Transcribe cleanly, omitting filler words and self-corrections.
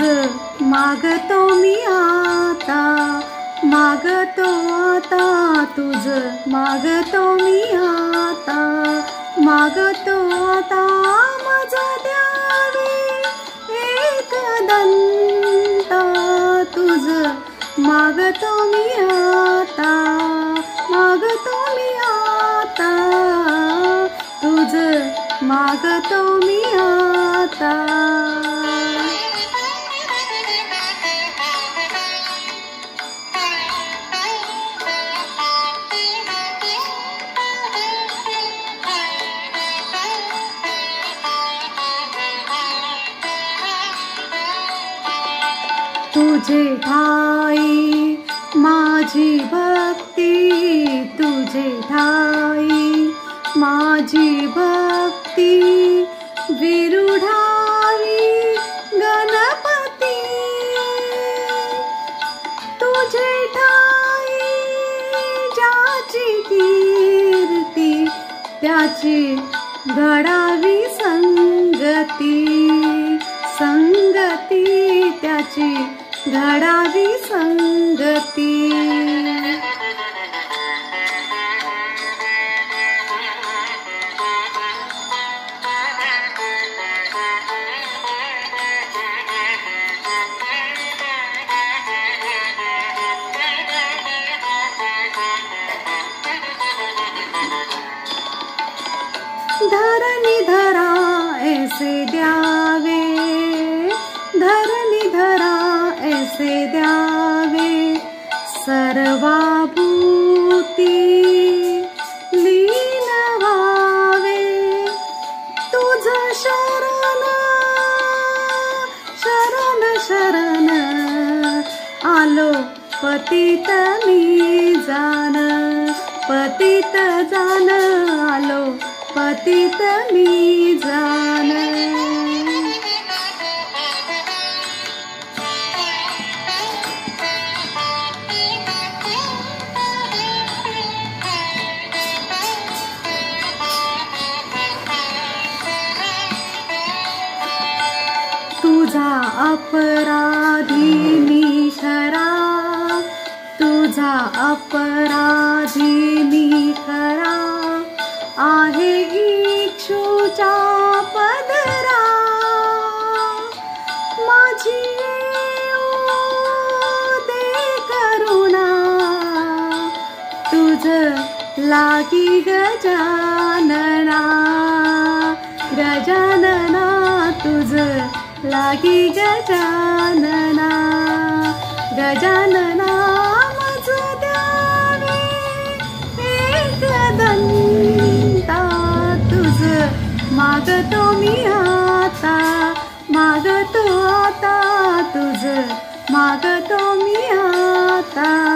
मागतो मी आता, मागतो आता तुझ मागतो मी आता, मागतो आता मज द्यावे एक दंता, तुझ मागतो मी आता, मागतो मी आता, तुझ मागतो मी आता. तुझे ठाई माझी भक्ती, तुझे ठाई माझी भक्ती, विरुढावी गणपती, तुझे ठाई ज्याची कीर्ती त्याची घडावी संगती, संगती त्याची घडावी संगती. धरणी धरा ऐसे द्यावे, धरणी धरा ऐसे द्यावे, सर्वाभूती लीन व्हावे, तुझ शरण शरण शरण आलो पतित मी जान, पतित जान आलो पतित मी जान. तुझा अपराधी मी खरा, तुझा अपराधी मी खरा, आहे इच्छुचा पदरा, माझी दे करुणा, तुझ लागी गजानना, गजानना तुझ लागी गजानना, गजानना मज द्यावे एक दंता, तुझ मागतो मी आता, मागतो आता तुझ मागतो मी आता.